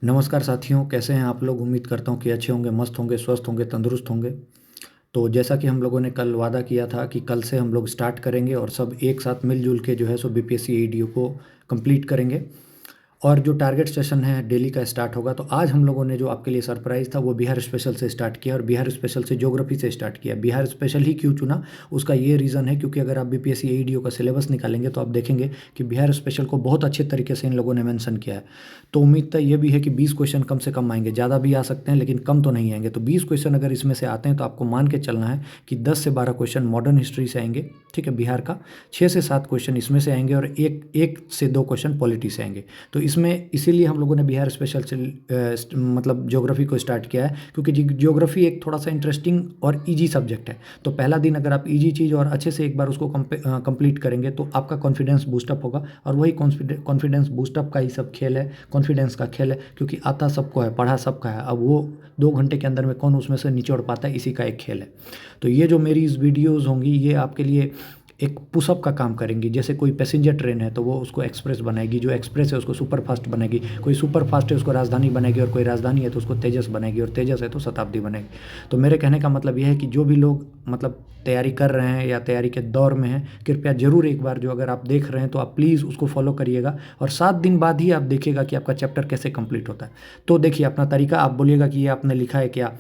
नमस्कार साथियों, कैसे हैं आप लोग। उम्मीद करता हूँ कि अच्छे होंगे, मस्त होंगे, स्वस्थ होंगे, तंदुरुस्त होंगे। तो जैसा कि हम लोगों ने कल वादा किया था कि कल से हम लोग स्टार्ट करेंगे और सब एक साथ मिलजुल के जो है सो बीपीएससी एडीओ को कंप्लीट करेंगे। और जो टारगेट सेशन है डेली का स्टार्ट होगा। तो आज हम लोगों ने जो आपके लिए सरप्राइज़ था वो बिहार स्पेशल से स्टार्ट किया और बिहार स्पेशल से ज्योग्राफी से स्टार्ट किया। बिहार स्पेशल ही क्यों चुना, उसका ये रीज़न है क्योंकि अगर आप बीपीएससी एईडीओ का सिलेबस निकालेंगे तो आप देखेंगे कि बिहार स्पेशल को बहुत अच्छे तरीके से इन लोगों ने मेंशन किया है। तो उम्मीद तो ये भी है कि 20 क्वेश्चन कम से कम आएंगे, ज़्यादा भी आ सकते हैं लेकिन कम तो नहीं आएंगे। तो 20 क्वेश्चन अगर इसमें से आते हैं तो आपको मान के चलना है कि 10 से 12 क्वेश्चन मॉडर्न हिस्ट्री से आएंगे, ठीक है, बिहार का। 6 से 7 क्वेश्चन इसमें से आएंगे और एक से 2 क्वेश्चन पॉलिटी से आएंगे। तो इसमें इसीलिए हम लोगों ने बिहार स्पेशल से मतलब ज्योग्राफी को स्टार्ट किया है, क्योंकि ज्योग्राफी एक थोड़ा सा इंटरेस्टिंग और इजी सब्जेक्ट है। तो पहला दिन अगर आप इजी चीज़ और अच्छे से एक बार उसको कंप्लीट करेंगे तो आपका कॉन्फिडेंस बूस्टअप होगा। और वही कॉन्फिडेंस बूस्टअप का ही सब खेल है, कॉन्फिडेंस का खेल है, क्योंकि आता सबको है, पढ़ा सबका है। अब वो 2 घंटे के अंदर में कौन उसमें से निचोड़ पाता है, इसी का एक खेल है। तो ये जो मेरी इस वीडियोज़ होंगी ये आपके लिए एक पुशअप का काम करेंगी। जैसे कोई पैसेंजर ट्रेन है तो वो उसको एक्सप्रेस बनाएगी, जो एक्सप्रेस है उसको सुपर फास्ट बनाएगी, कोई सुपर फास्ट है उसको राजधानी बनाएगी, और कोई राजधानी है तो उसको तेजस बनाएगी, और तेजस है तो शताब्दी बनेगी। तो मेरे कहने का मतलब यह है कि जो भी लोग मतलब तैयारी कर रहे हैं या तैयारी के दौर में हैं, कृपया ज़रूर एक बार जो अगर आप देख रहे हैं तो आप प्लीज़ उसको फॉलो करिएगा। और 7 दिन बाद ही आप देखिएगा कि आपका चैप्टर कैसे कंप्लीट होता है। तो देखिए अपना तरीका, आप बोलिएगा कि ये आपने लिखा है क्या।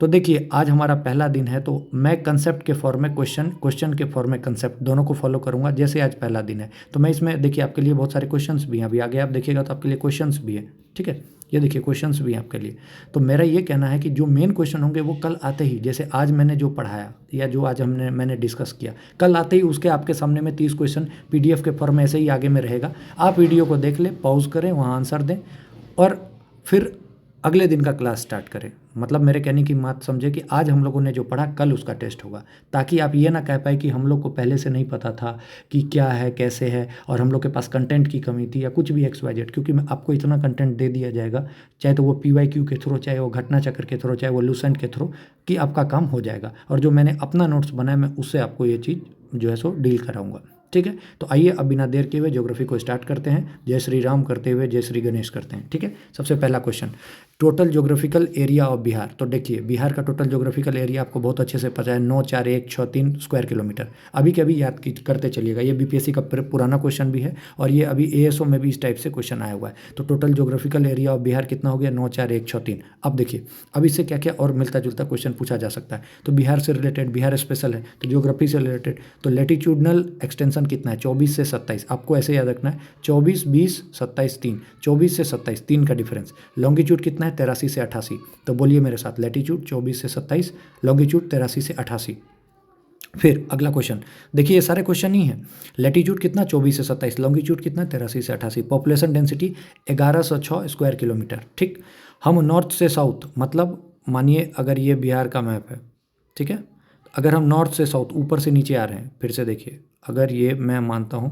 तो देखिए आज हमारा पहला दिन है, तो मैं कंसेप्ट के फॉर्म में क्वेश्चन, क्वेश्चन के फॉर्म में कंसेप्ट, दोनों को फॉलो करूंगा। जैसे आज पहला दिन है तो मैं इसमें देखिए आपके लिए बहुत सारे क्वेश्चंस भी हैं, अभी आगे आप देखिएगा तो आपके लिए क्वेश्चंस भी हैं, ठीक है। ये देखिए क्वेश्चंस भी हैं आपके लिए। तो मेरा ये कहना है कि जो मेन क्वेश्चन होंगे वो कल आते ही, जैसे आज मैंने जो पढ़ाया या जो आज मैंने डिस्कस किया, कल आते ही उसके आपके सामने में 30 क्वेश्चन पीडीएफ के फॉर्म में ऐसे ही आगे में रहेगा। आप वीडियो को देख लें, पॉज करें, वहाँ आंसर दें और फिर अगले दिन का क्लास स्टार्ट करें। मतलब मेरे कहने की बात समझे कि आज हम लोगों ने जो पढ़ा कल उसका टेस्ट होगा, ताकि आप ये ना कह पाए कि हम लोग को पहले से नहीं पता था कि क्या है कैसे है और हम लोग के पास कंटेंट की कमी थी या कुछ भी XYZ। क्योंकि मैं आपको इतना कंटेंट दे दिया जाएगा, चाहे तो वो PYQ के थ्रू, चाहे वो घटना चक्र के थ्रू, चाहे वो लूसेंट के थ्रू, कि आपका काम हो जाएगा। और जो मैंने अपना नोट्स बनाया मैं उससे आपको ये चीज़ जो है सो डील कराऊंगा, ठीक है। तो आइए अब बिना देर किए हुए ज्योग्राफी को स्टार्ट करते हैं। जय श्री राम करते हुए जय श्री गणेश करते हैं, ठीक है। सबसे पहला question, total geographical area of Bihar. तो देखिए बिहार का टोटल ज्योग्राफिकल एरिया आपको बहुत अच्छे से पता है, 94163 स्क्वायर किलोमीटर। अभी के अभी याद करते चलिएगा, ये बीपीएससी का पुराना क्वेश्चन भी है और ये अभी ASO में भी इस टाइप से क्वेश्चन आया हुआ है। तो total geographical area of Bihar कितना हो गया, 94163। अब देखिए अब इससे क्या क्या और मिलता जुलता क्वेश्चन पूछा जा सकता है। तो बिहार से रिलेटेड, बिहार स्पेशल है तो ज्योग्राफी से रिलेटेड, तो लेटीट्यूडनल एक्सटेंशन कितना है, 24 से 27। आपको ऐसे याद रखना है, 24 20 27 3, 24 से 27 3 का डिफरेंस। लॉन्गिट्यूड कितना है, 83 से 88। तो बोलिए मेरे साथ, लेटीट्यूड 24 से 27, लॉन्गिट्यूड 83 से 88। फिर अगला क्वेश्चन देखिए, ये सारे क्वेश्चन ही हैं। लेटीट्यूड कितना, 24 से 27, लॉन्गिट्यूड कितना, 83 से 88। पॉपुलेशन डेंसिटी 1106 स्क्वायर किलोमीटर, ठीक। हम नॉर्थ से साउथ, मतलब मानिए अगर ये बिहार का मैप है, ठीक है, अगर हम नॉर्थ से साउथ ऊपर से नीचे आ रहे हैं, फिर से देखिए, अगर ये मैं मानता हूँ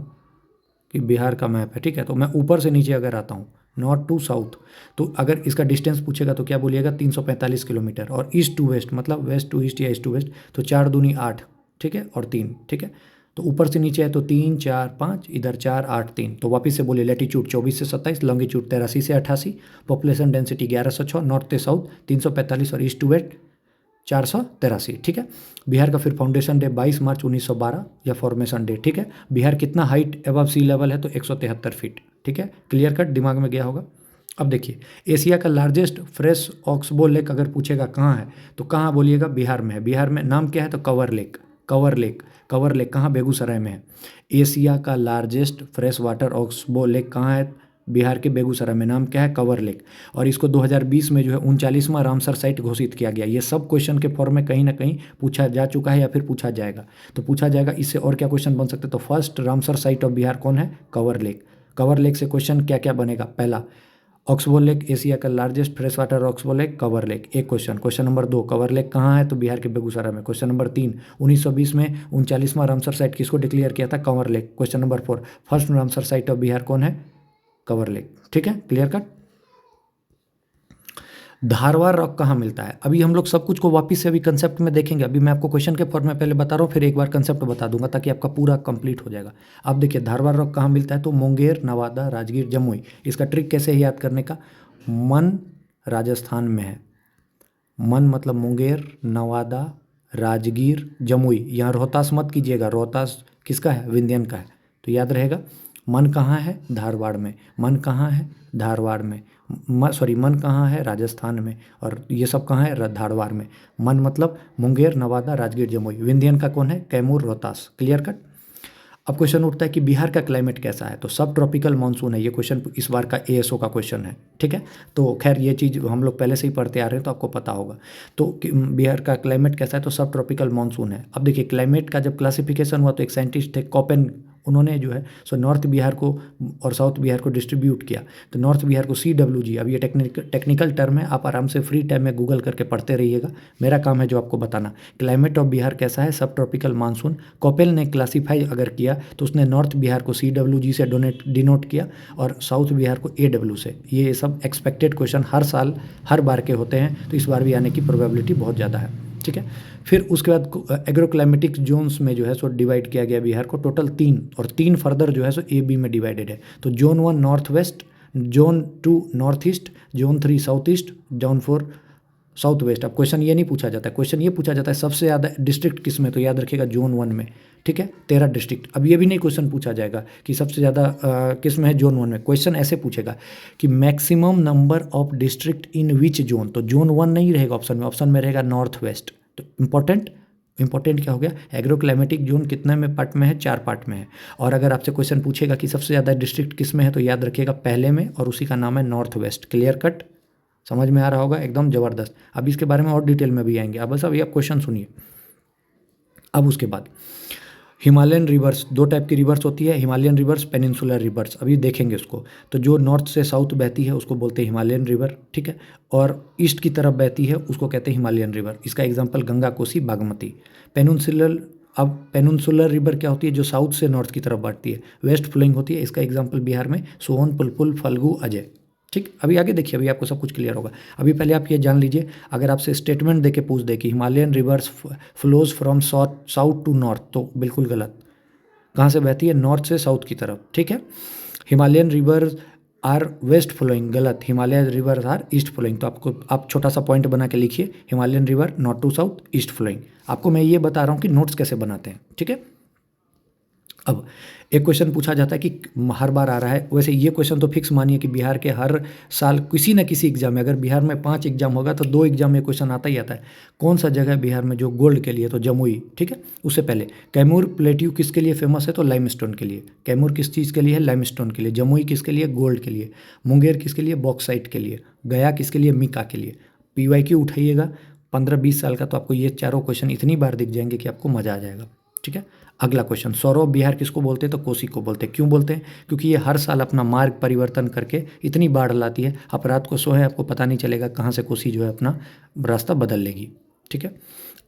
कि बिहार का मैप है, ठीक है, तो मैं ऊपर से नीचे अगर आता हूँ नॉर्थ टू साउथ, तो अगर इसका डिस्टेंस पूछेगा तो क्या बोलिएगा, 345 किलोमीटर। और ईस्ट टू वेस्ट मतलब वेस्ट टू ईस्ट या ईस्ट टू वेस्ट, तो 4 दूनी 8, ठीक है, और 3, ठीक है। तो ऊपर से नीचे है तो 3 4 5, इधर 4 8 3। तो वापस से बोलिए, लेटीट्यूड 24 से 27, लॉन्गिट्यूड 83 से 88, पॉपुलेशन डेंसिटी 1106, नॉर्थ से साउथ 345 और ईस्ट टू वेस्ट 483, ठीक है। बिहार का फिर फाउंडेशन डे 22 मार्च 1912 या फॉर्मेशन डे, ठीक है। बिहार कितना हाइट एबव सी लेवल है, तो 173 फीट, ठीक है। क्लियर कट, दिमाग में गया होगा। अब देखिए, एशिया का लार्जेस्ट फ्रेश ऑक्सबो लेक अगर पूछेगा कहाँ है, तो कहाँ बोलिएगा, बिहार में है। बिहार में नाम क्या है, तो cover lake. Kanwar lake, Kanwar lake कहाँ, बेगूसराय में है। एशिया का largest fresh water oxbow lake कहाँ है, बिहार के बेगूसराय में। नाम क्या है, कवर लेक। और इसको 2020 में जो है 39वां रामसर साइट घोषित किया गया। ये सब क्वेश्चन के फॉर्म में कहीं ना कहीं पूछा जा चुका है या फिर पूछा जाएगा। तो पूछा जाएगा, इससे और क्या क्वेश्चन बन सकते हैं। तो first Ramsar site of Bihar कौन है, कवर लेक। कवर लेक से क्वेश्चन क्या क्या बनेगा, पहला ऑक्सबो लेक, एशिया का largest fresh water oxbow lake, Kanwar lake, एक question. Question number 2, Kanwar lake कहाँ है, तो बिहार के बेगूसराय में। क्वेश्चन नंबर 3, 1920 में 39वां रामसर साइट किसको डिक्लेयर किया था, cover lake. Question number 4, first Ramsar site of Bihar कौन है, कवर लेक, ठीक है, क्लियर कट। धारवाड़ रॉक कहाँ मिलता है, अभी हम लोग सब कुछ को वापस से अभी कंसेप्ट में देखेंगे। अभी मैं आपको क्वेश्चन के फॉर्म में पहले बता रहा हूँ, फिर एक बार कंसेप्ट बता दूंगा ताकि आपका पूरा कंप्लीट हो जाएगा। आप देखिए धारवाड़ रॉक कहाँ मिलता है, तो मुंगेर, नवादा, राजगीर, जमुई। इसका ट्रिक कैसे है याद करने का, मन राजस्थान में है। मन मतलब मुंगेर, नवादा, राजगीर, जमुई। यहाँ रोहतास मत कीजिएगा, रोहतास किसका है? विंध्यन का है। तो याद रहेगा मन कहाँ है? धारवाड़ में। मन कहाँ है? धारवाड़ में। मन कहाँ है? राजस्थान में। और ये सब कहाँ है? धारवाड़ में। मन मतलब मुंगेर, नवादा, राजगीर, जमुई। विंध्यन का कौन है? कैमूर, रोहतास। Clear cut. अब क्वेश्चन उठता है कि बिहार का क्लाइमेट कैसा है? तो सब ट्रॉपिकल मानसून है। ये क्वेश्चन इस बार का एएसओ का क्वेश्चन है, ठीक है। तो खैर ये चीज़ हम लोग पहले से ही पढ़ते आ रहे हैं तो आपको पता होगा। तो बिहार का क्लाइमेट कैसा है? तो सब ट्रॉपिकल मानसून है। अब देखिए क्लाइमेट का जब क्लासिफिकेशन हुआ तो एक साइंटिस्ट थे कोपेन, उन्होंने जो है सो नॉर्थ बिहार को और साउथ बिहार को डिस्ट्रीब्यूट किया। तो नॉर्थ बिहार को CWG, अब ये टेक्निकल टर्म है, आप आराम से फ्री टाइम में गूगल करके पढ़ते रहिएगा। मेरा काम है जो आपको बताना। क्लाइमेट ऑफ बिहार कैसा है? सब ट्रॉपिकल मानसून। कोपेल ने क्लासीफाई अगर किया तो उसने नॉर्थ बिहार को CWG से डिनोट किया और साउथ बिहार को AW से। ये सब एक्सपेक्टेड क्वेश्चन हर साल हर बार के होते हैं, तो इस बार भी आने की प्रोबेबिलिटी बहुत ज़्यादा है, ठीक है। फिर उसके बाद एग्रोक्लाइमेटिक जोन्स में जो है सो डिवाइड किया गया बिहार को, टोटल 3, और 3 फर्दर जो है सो AB में डिवाइडेड है। तो zone 1 north west, zone 2 north east, zone 3 south east, zone 4 south west. अब क्वेश्चन ये नहीं पूछा जाता है, क्वेश्चन ये पूछा जाता है सबसे ज़्यादा डिस्ट्रिक्ट किस में? तो याद रखिएगा जोन 1 में, ठीक है, 13 डिस्ट्रिक्ट। अब ये भी नहीं क्वेश्चन पूछा जाएगा कि सबसे ज़्यादा किस में है? जोन 1 में। क्वेश्चन ऐसे पूछेगा कि maximum number of district in which zone. तो जोन 1 नहीं रहेगा ऑप्शन में रहेगा नॉर्थ वेस्ट। तो इंपॉर्टेंट क्या हो गया? एग्रोक्लाइमेटिक जोन कितने में पार्ट में है? 4 पार्ट में है। और अगर आपसे क्वेश्चन पूछेगा कि सबसे ज़्यादा डिस्ट्रिक्ट किस में है, तो याद रखिएगा पहले में, और उसी का नाम है नॉर्थ वेस्ट। क्लियर कट, समझ में आ रहा होगा? एकदम ज़बरदस्त। अब इसके बारे में और डिटेल में भी आएंगे। अब बस अभी आप क्वेश्चन सुनिए। अब उसके बाद हिमालयन रिवर्स, 2 टाइप की रिवर्स होती है, हिमालयन रिवर्स, पेनिनसुलर रिवर्स। अभी देखेंगे उसको। तो जो नॉर्थ से साउथ बहती है उसको बोलते हैं हिमालयन रिवर, ठीक है। और ईस्ट की तरफ बहती है उसको कहते हैं हिमालयन रिवर। इसका एग्जांपल गंगा, कोसी, बागमती। पेनिनसुलर, अब पेनिनसुलर रिवर क्या होती है? जो साउथ से नॉर्थ की तरफ बढ़ती है, वेस्ट फ्लोइंग होती है। इसका एग्जाम्पल बिहार में सोन, पुलपुल, फल्गु, अजय, ठीक। अभी आगे देखिए, अभी आपको सब कुछ क्लियर होगा। अभी पहले आप ये जान लीजिए, अगर आपसे स्टेटमेंट देके पूछ दे कि Himalayan rivers flows from south to north, तो बिल्कुल गलत। कहाँ से बहती है? नॉर्थ से साउथ की तरफ, ठीक है। Himalayan rivers are west flowing, गलत। Himalayan rivers are east flowing. तो आप छोटा सा पॉइंट बना के लिखिए, Himalayan river north to south, east flowing. आपको मैं ये बता रहा हूँ कि नोट्स कैसे बनाते हैं, ठीक है। अब एक क्वेश्चन पूछा जाता है कि हर बार आ रहा है, वैसे ये क्वेश्चन तो फिक्स मानिए कि बिहार के हर साल किसी न किसी एग्जाम में, अगर बिहार में 5 एग्जाम होगा तो 2 एग्जाम में क्वेश्चन आता ही आता है। कौन सा जगह है बिहार में जो गोल्ड के लिए? तो जमुई, ठीक है। उससे पहले कैमूर प्लेट्यू किसके लिए फेमस है? तो लाइमस्टोन के लिए। कैमूर किस चीज़ के लिए है? लाइमस्टोन के लिए। जमुई किसके लिए? गोल्ड के लिए। मुंगेर किसके लिए? बॉक्साइट के लिए। गया किसके लिए? मिका के लिए। PYQ उठाइएगा 15-20 साल का, तो आपको ये चारों क्वेश्चन इतनी बार दिख जाएंगे कि आपको मज़ा आ जाएगा, ठीक है। अगला क्वेश्चन, सौरव बिहार किसको बोलते हैं? तो कोसी को बोलते हैं। क्यों बोलते हैं? क्योंकि ये हर साल अपना मार्ग परिवर्तन करके इतनी बाढ़ लाती है, आप रात को सोए आपको पता नहीं चलेगा कहाँ से कोसी जो है अपना रास्ता बदल लेगी, ठीक है।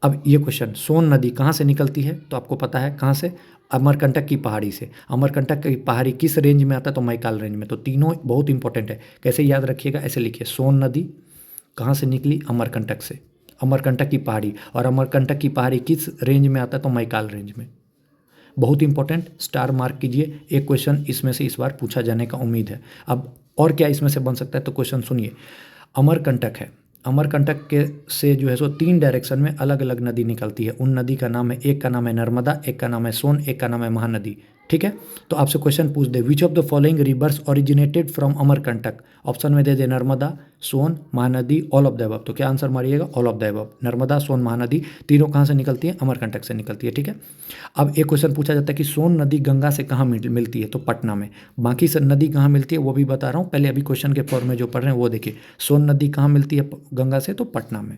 अब ये क्वेश्चन, सोन नदी कहाँ से निकलती है? तो आपको पता है कहाँ से? अमरकंटक की पहाड़ी से। अमरकंटक की पहाड़ी किस रेंज में आता है? तो मैकाल रेंज में। तो तीनों बहुत इंपॉर्टेंट है, कैसे याद रखिएगा? ऐसे लिखिए, सोन नदी कहाँ से निकली? अमरकंटक से। अमरकंटक की पहाड़ी, और अमरकंटक की पहाड़ी किस रेंज में आता है? तो मैकाल रेंज में। बहुत इंपॉर्टेंट, स्टार मार्क कीजिए। एक क्वेश्चन इसमें से इस बार पूछा जाने का उम्मीद है। अब और क्या इसमें से बन सकता है? तो क्वेश्चन सुनिए। अमरकंटक है, अमरकंटक के से जो है सो 3 डायरेक्शन में अलग अलग नदी निकलती है। उन नदी का नाम है, एक का नाम है नर्मदा, एक का नाम है सोन, एक का नाम है महानदी, ठीक है। तो आपसे क्वेश्चन पूछ दे, which of the following rivers originated from Amarkantak? Option में दे दे Narmada, Son, Mahanadi, all of the above. तो क्या आंसर मारिएगा? All of the above. Narmada, Son, Mahanadi तीनों कहाँ से निकलती है? अमरकंटक से निकलती है, ठीक है। अब एक क्वेश्चन पूछा जाता है कि सोन नदी गंगा से कहाँ मिलती है? तो पटना में। बाकी सब नदी कहाँ मिलती है वो भी बता रहा हूँ, पहले अभी क्वेश्चन के फॉर्म में जो पढ़ रहे हैं वो देखिए। सोन नदी कहाँ मिलती है गंगा से? तो पटना में।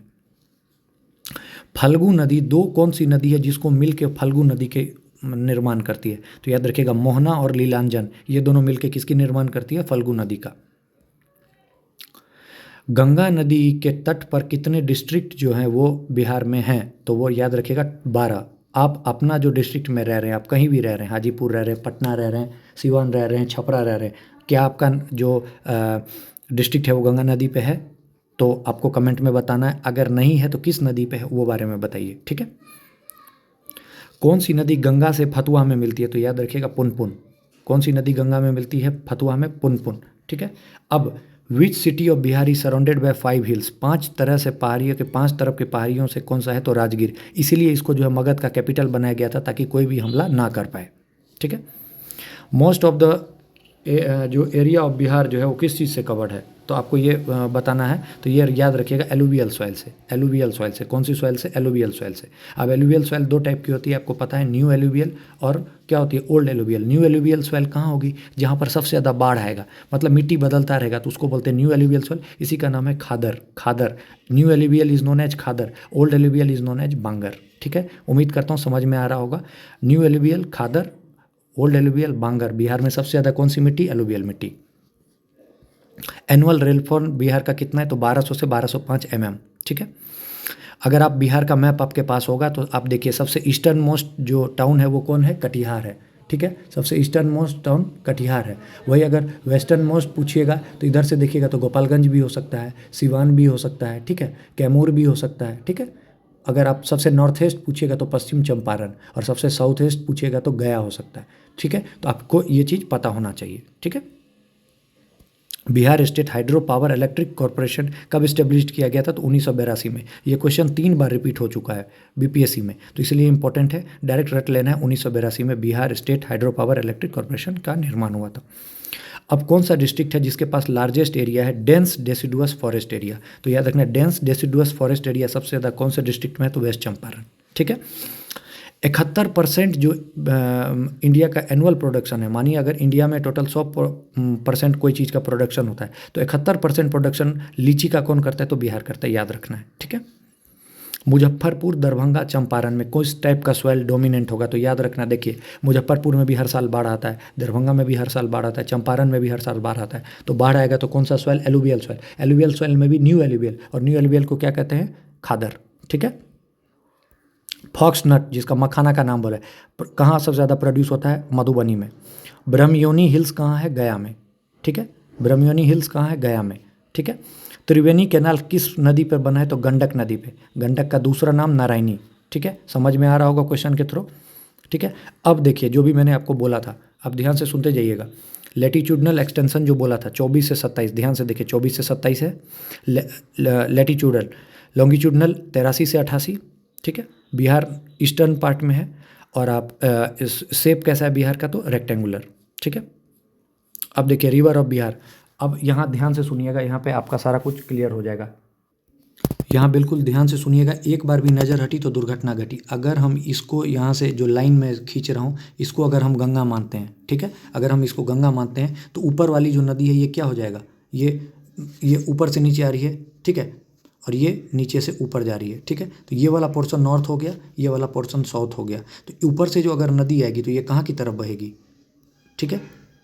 फल्गु नदी, दो कौन सी नदी है जिसको मिल के फल्गु नदी के निर्माण करती है? तो याद रखिएगा, मोहना और लीलांजन, ये दोनों मिलके किसकी निर्माण करती है? फल्गु नदी का। गंगा नदी के तट पर कितने डिस्ट्रिक्ट जो हैं वो बिहार में हैं? तो वो याद रखिएगा 12। आप अपना जो डिस्ट्रिक्ट में रह रहे हैं, आप कहीं भी रह रहे हैं, हाजीपुर रह रहे हैं, पटना रह रहे हैं, सिवान रह रहे हैं, छपरा रह रहे हैं, क्या आपका जो डिस्ट्रिक्ट है वो गंगा नदी पे है? तो आपको कमेंट में बताना है। अगर नहीं है तो किस नदी पे है वो बारे में बताइए, ठीक है। कौन सी नदी गंगा से फतुहा में मिलती है? तो याद रखिएगा पुनपुन। कौन सी नदी गंगा में मिलती है? फतुहा में पुनपुन, ठीक है। अब which city of Bihar is surrounded by 5 hills, 5 तरह से पहाड़ियों के 5 तरफ के पहाड़ियों से कौन सा है, तो राजगीर। इसीलिए इसको जो है मगध का कैपिटल बनाया गया था ताकि कोई भी हमला ना कर पाए। ठीक है। मोस्ट ऑफ द जो एरिया ऑफ बिहार जो है वो किस चीज़ से कवर्ड है, तो आपको ये बताना है। तो ये याद रखिएगा, एलुवियल सॉइल से। एलुवियल सॉइल से कौन सी सॉइल से, एलुवियल सॉइल से। अब एलुवियल सॉइल 2 टाइप की होती है, आपको पता है, न्यू एलुवियल और क्या होती है, old alluvial. New alluvial soil कहाँ होगी, जहाँ पर सबसे ज़्यादा बाढ़ आएगा, मतलब मिट्टी बदलता रहेगा, तो उसको बोलते हैं न्यू एलुवियल सॉइल। इसी का नाम है khadar. Khadar, new alluvial is known as khadar, old alluvial is known as bangar. ठीक है, उम्मीद करता हूँ समझ में आ रहा होगा। न्यू एलुवियल, खादर, ओल्ड एलुवियल, बांगर। बिहार में सबसे ज़्यादा कौन सी मिट्टी, एलुवियल मिट्टी। एनुअल रेनफॉल बिहार का कितना है, तो 1200 से 1205 mm। ठीक है। अगर आप बिहार का मैप आपके पास होगा तो आप देखिए, सबसे ईस्टर्न मोस्ट जो टाउन है वो कौन है, कटिहार है। ठीक है, सबसे ईस्टर्न मोस्ट टाउन कटिहार है। वही अगर वेस्टर्न मोस्ट पूछिएगा तो इधर से देखिएगा तो गोपालगंज भी हो सकता है, सिवान भी हो सकता है। ठीक है, कैमूर भी हो सकता है। ठीक है, अगर आप सबसे नॉर्थ ईस्ट पूछिएगा तो पश्चिम चंपारण, और सबसे साउथ ईस्ट पूछिएगा तो गया हो सकता है। ठीक है, तो आपको ये चीज़ पता होना चाहिए। ठीक है। Bihar state hydro power electric corporation कब इस्टेब्लिश किया गया था, तो 1982 में। ये क्वेश्चन 3 बार रिपीट हो चुका है बीपीएससी में, तो इसलिए इंपॉर्टेंट है, डायरेक्ट रट लेना है। 1982 में Bihar state hydro power electric corporation का निर्माण हुआ था। अब कौन सा डिस्ट्रिक्ट है जिसके पास लार्जेस्ट एरिया है, डेंस डेसिडुअस फॉरेस्ट एरिया, तो याद रखना डेंस डेसिडुअस फॉरेस्ट एरिया सबसे ज़्यादा कौन से डिस्ट्रिक्ट में है, तो वेस्ट चंपारण। ठीक है। 71% जो इंडिया का एनुअल प्रोडक्शन है, मानिए अगर इंडिया में टोटल 100% कोई चीज़ का प्रोडक्शन होता है तो 71% प्रोडक्शन लीची का कौन करता है, तो बिहार करता है, याद रखना है। ठीक है। मुजफ्फरपुर, दरभंगा, चंपारण में किस टाइप का सॉइल डोमिनेंट होगा, तो याद रखना। देखिए, मुजफ्फरपुर में भी हर साल बाढ़ आता है, दरभंगा में भी हर साल बाढ़ आता है, चंपारण में भी हर साल बाढ़ आता है। तो बाढ़ आएगा तो कौन सा soil, alluvial soil. Alluvial soil में भी न्यू एलुवियल, और न्यू एलुवियल को क्या कहते हैं, खादर। ठीक है। फॉक्स नट, जिसका मखाना का नाम बोला है, कहाँ सबसे ज़्यादा प्रोड्यूस होता है, मधुबनी में। ब्रह्मयोनी हिल्स कहाँ है, गया में। ठीक है, ब्रह्मयोनी हिल्स कहाँ है, गया में। ठीक है। त्रिवेणी कैनाल किस नदी पर बना है, तो गंडक नदी पे। गंडक का दूसरा नाम नारायणी। ठीक है, समझ में आ रहा होगा क्वेश्चन के थ्रू। ठीक है। अब देखिए, जो भी मैंने आपको बोला था, अब ध्यान से सुनते जाइएगा। लेटीट्यूडनल एक्सटेंशन जो बोला था 24 से 27, ध्यान से देखिए, 24 से 27 है लेटीट्यूडल। लॉन्गिट्यूडनल 83 से 88। ठीक है, बिहार ईस्टर्न पार्ट में है। और आप शेप कैसा है बिहार का, तो रेक्टेंगुलर। ठीक है। अब देखिए, रिवर ऑफ बिहार। अब यहाँ ध्यान से सुनिएगा, यहाँ पे आपका सारा कुछ क्लियर हो जाएगा। यहाँ बिल्कुल ध्यान से सुनिएगा, एक बार भी नज़र हटी तो दुर्घटना घटी। अगर हम इसको यहाँ से जो लाइन में खींच रहा हूँ, इसको अगर हम गंगा मानते हैं, ठीक है, अगर हम इसको गंगा मानते हैं तो ऊपर वाली जो नदी है ये क्या हो जाएगा, ये ऊपर से नीचे आ रही है। ठीक है, और ये नीचे से ऊपर जा रही है। ठीक है, तो ये वाला पोर्शन नॉर्थ हो गया, ये वाला पोर्शन साउथ हो गया। तो ऊपर से जो अगर नदी आएगी तो ये कहाँ की तरफ बहेगी, ठीक है,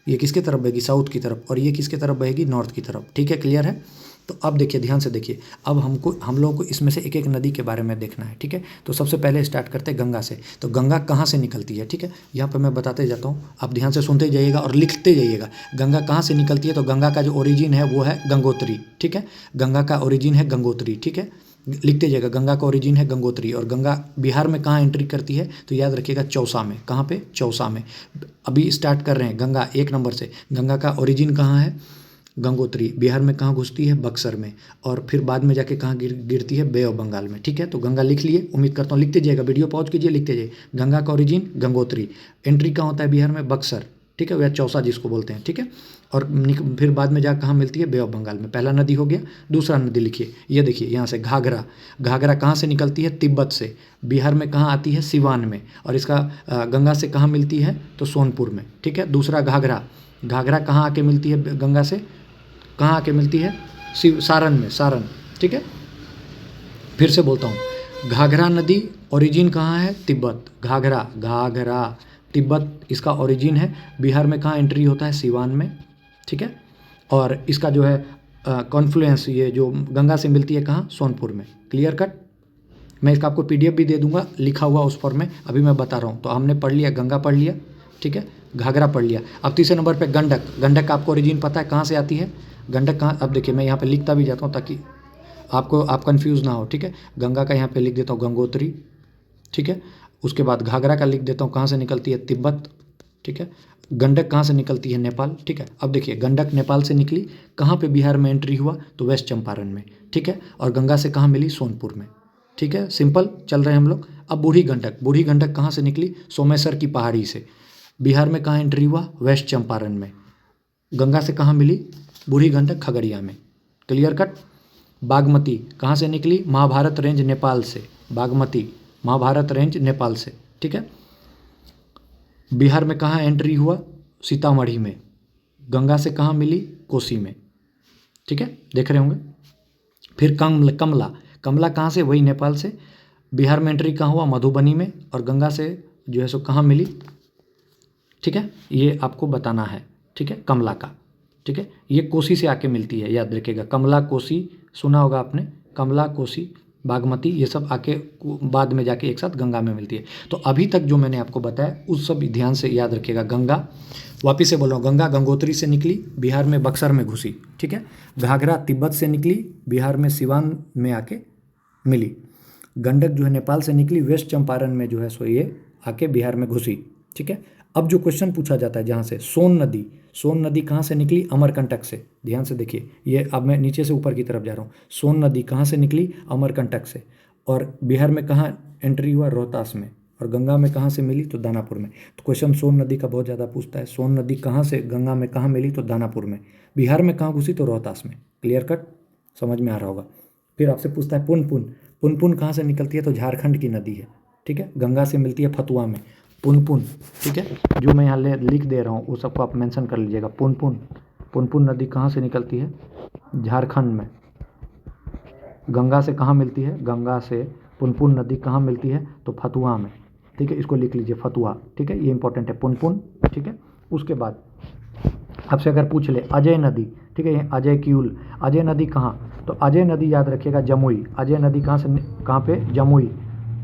ये किसके तरफ बहेगी, साउथ की तरफ, और ये किसके तरफ बहेगी, नॉर्थ की तरफ। ठीक है, क्लियर है। तो अब देखिए, ध्यान से देखिए, अब हम लोगों को इसमें से एक एक नदी के बारे में देखना है। ठीक है, तो सबसे पहले स्टार्ट करते हैं गंगा से। तो गंगा कहाँ से निकलती है, ठीक है, यहाँ पर मैं बताते जाता हूँ, आप ध्यान से सुनते जाइएगा और लिखते जाइएगा। गंगा कहाँ से निकलती है, तो गंगा का जो ओरिजिन है वो है गंगोत्री। ठीक है, गंगा का ओरिजिन है गंगोत्री। ठीक है, लिखते जाइएगा, गंगा का ओरिजिन है गंगोत्री। और गंगा बिहार में कहाँ एंट्री करती है, तो याद रखिएगा चौसा में। कहाँ पे, चौसा में। अभी स्टार्ट कर रहे हैं गंगा 1 नंबर से। गंगा का ओरिजिन कहाँ है, गंगोत्री। बिहार में कहाँ घुसती है, बक्सर में। और फिर बाद में जाके कहाँ गिरती है, बे ऑफ बंगाल में। ठीक है, तो गंगा लिख लिए, उम्मीद करता हूँ लिखते जाइएगा, वीडियो पॉज कीजिए, लिखते जाइए। गंगा का ओरिजिन गंगोत्री, एंट्री कहाँ होता है बिहार में, बक्सर। ठीक है, वह चौसा जिसको बोलते हैं। ठीक है, और फिर बाद में जाकर कहाँ मिलती है, बे ऑफ बंगाल में। पहला नदी हो गया। दूसरा नदी लिखिए, ये देखिए यहाँ से घाघरा। घाघरा कहाँ से निकलती है, तिब्बत से। बिहार में कहाँ आती है, सिवान में। और इसका गंगा से कहाँ मिलती है, तो सोनपुर में। ठीक है, दूसरा घाघरा। घाघरा कहाँ आके मिलती है, गंगा से कहाँ आके मिलती है, सारण में, सारण। ठीक है, फिर से बोलता हूँ, घाघरा नदी ओरिजिन कहाँ है, तिब्बत। घाघरा, घाघरा, तिब्बत इसका ओरिजिन है। बिहार में कहाँ एंट्री होता है, सिवान में। ठीक है, और इसका जो है कॉन्फ्लुएंस, ये जो गंगा से मिलती है कहाँ, सोनपुर में। Clear cut. मैं इसका आपको PDF भी दे दूंगा लिखा हुआ उस फॉर्म में, अभी मैं बता रहा हूँ। तो हमने पढ़ लिया, गंगा पढ़ लिया, ठीक है, घाघरा पढ़ लिया। अब तीसरे नंबर पे गंडक। गंडक का आपको ओरिजिन पता है कहाँ से आती है, गंडक कहाँ, अब देखिए मैं यहाँ पे लिखता भी जाता हूँ ताकि आप कंफ्यूज ना हो। ठीक है, गंगा का यहाँ पे लिख देता हूँ गंगोत्री। ठीक है, उसके बाद घाघरा का लिख देता हूँ कहाँ से निकलती है, तिब्बत। ठीक है, गंडक कहाँ से निकलती है? नेपाल, ठीक है। अब देखिए गंडक नेपाल से निकली, कहाँ पे बिहार में एंट्री हुआ? तो वेस्ट चंपारण में, ठीक है। और गंगा से कहाँ मिली? सोनपुर में, ठीक है। सिंपल चल रहे हैं हम लोग। अब बूढ़ी गंडक कहाँ से निकली? सोमेश्वर की पहाड़ी से। बिहार में कहाँ एंट्री हुआ? वेस्ट चंपारण में। गंगा से कहाँ मिली? बूढ़ी गंडक खगड़िया में। Clear cut. बागमती कहाँ से निकली? महाभारत रेंज नेपाल से। बागमती महाभारत रेंज नेपाल से, ठीक है। बिहार में कहाँ एंट्री हुआ? सीतामढ़ी में। गंगा से कहाँ मिली? कोसी में, ठीक है। देख रहे होंगे। फिर कमला कहाँ से? वही नेपाल से। बिहार में एंट्री कहाँ हुआ? मधुबनी में। और गंगा से जो है सो कहाँ मिली? ठीक है, ये आपको बताना है, ठीक है। कमला का, ठीक है। ये कोसी से आके मिलती है, याद रखिएगा। कमला कोसी सुना होगा आपने। कमला कोसी बागमती ये सब आके बाद में जाके एक साथ गंगा में मिलती है। तो अभी तक जो मैंने आपको बताया उस सब ध्यान से याद रखिएगा। गंगा, वापिस से बोल रहा हूँ, गंगा गंगोत्री से निकली, बिहार में बक्सर में घुसी, ठीक है। घाघरा तिब्बत से निकली, बिहार में सिवान में आके मिली। गंडक जो है नेपाल से निकली, वेस्ट चंपारण में जो है सो ये आके बिहार में घुसी, ठीक है। अब जो क्वेश्चन पूछा जाता है जहाँ से, सोन नदी कहाँ से निकली? अमरकंटक से। ध्यान से देखिए, ये अब मैं नीचे से ऊपर की तरफ जा रहा हूँ। सोन नदी कहाँ से निकली? अमरकंटक से। और बिहार में कहाँ एंट्री हुआ? रोहतास में। और गंगा में कहाँ से मिली? तो दानापुर में। तो क्वेश्चन सोन नदी का बहुत ज़्यादा पूछता है। सोन नदी कहाँ से गंगा में कहाँ मिली? तो दानापुर में। बिहार में कहाँ घुसी? तो रोहतास में। क्लियर कट, समझ में आ रहा होगा। फिर आपसे पूछता है पुनपुन कहाँ से निकलती है? तो झारखंड की नदी है, ठीक है। गंगा से मिलती है फतुआ में। पुनपुन, ठीक है। जो मैं यहाँ लिख दे रहा हूँ वो सबको आप मेंशन कर लीजिएगा। पुनपुन नदी कहाँ से निकलती है? झारखंड में। गंगा से कहाँ मिलती है? गंगा से पुनपुन नदी कहाँ मिलती है? तो फतुआ में, ठीक है। इसको लिख लीजिए फतुआ, ठीक है। ये इंपॉर्टेंट है, पुनपुन, ठीक है। उसके बाद आपसे अगर पूछ ले अजय नदी, ठीक है, अजय क्यूल, अजय नदी कहाँ? तो अजय नदी याद रखिएगा जमुई। अजय नदी कहाँ से, कहाँ पे? जमुई,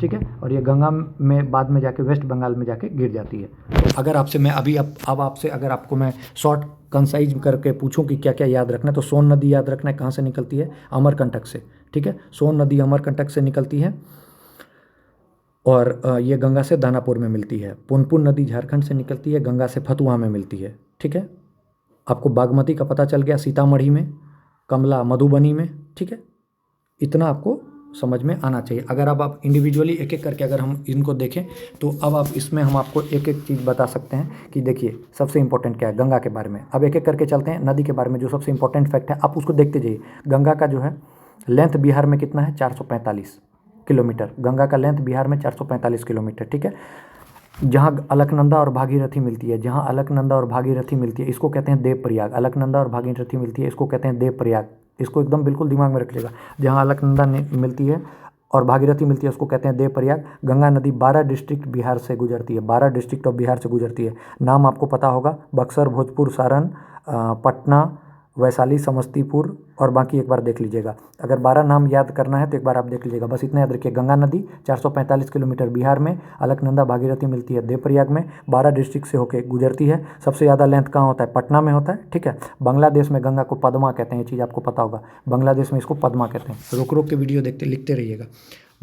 ठीक है। और ये गंगा में बाद में जाके वेस्ट बंगाल में जाके गिर जाती है। तो अगर आपसे मैं अभी अब आपसे अगर आपको मैं शॉर्ट कंसाइज करके पूछूं कि क्या क्या याद रखना है, तो सोन नदी याद रखना है कहाँ से निकलती है? अमरकंटक से, ठीक है। सोन नदी अमरकंटक से निकलती है और ये गंगा से दानापुर में मिलती है। पुनपुन नदी झारखंड से निकलती है, गंगा से फतुहा में मिलती है, ठीक है। आपको बागमती का पता चल गया, सीतामढ़ी में। कमला मधुबनी में, ठीक है। इतना आपको समझ में आना चाहिए। अगर अब आप इंडिविजुअली एक एक करके अगर हम इनको देखें तो अब आप इसमें हम आपको एक एक चीज़ बता सकते हैं कि देखिए सबसे इंपॉर्टेंट क्या है गंगा के बारे में। अब एक एक करके चलते हैं। नदी के बारे में जो सबसे इंपॉर्टेंट फैक्ट है आप उसको देखते जाइए। गंगा का जो है लेंथ बिहार में कितना है? 445 किलोमीटर। गंगा का लेंथ बिहार में 445 किलोमीटर, ठीक है। जहाँ अलकनंदा और भागीरथी मिलती है, जहाँ अलकनंदा और भागीरथी मिलती है इसको कहते हैं देवप्रयाग। अलकनंदा और भागीरथी मिलती है इसको कहते हैं देवप्रयाग। इसको एकदम बिल्कुल दिमाग में रख लीजिएगा। जहाँ अलकनंदा मिलती है और भागीरथी मिलती है उसको कहते हैं देवप्रयाग। गंगा नदी 12 डिस्ट्रिक्ट बिहार से गुजरती है, 12 डिस्ट्रिक्ट ऑफ बिहार से गुजरती है। नाम आपको पता होगा, बक्सर, भोजपुर, सारण, पटना, वैशाली, समस्तीपुर और बाकी एक बार देख लीजिएगा। अगर 12 नाम याद करना है तो एक बार आप देख लीजिएगा। बस इतना याद रखिए, गंगा नदी 445 किलोमीटर बिहार में, अलकनंदा भागीरथी मिलती है देवप्रयाग में, 12 डिस्ट्रिक्ट से होकर गुजरती है। सबसे ज़्यादा लेंथ कहाँ होता है? पटना में होता है, ठीक है। बांग्लादेश में गंगा को पद्मा कहते हैं, ये चीज़ आपको पता होगा। बांग्लादेश में इसको पद्मा कहते हैं। रोक रोक के वीडियो देखते लिखते रहिएगा।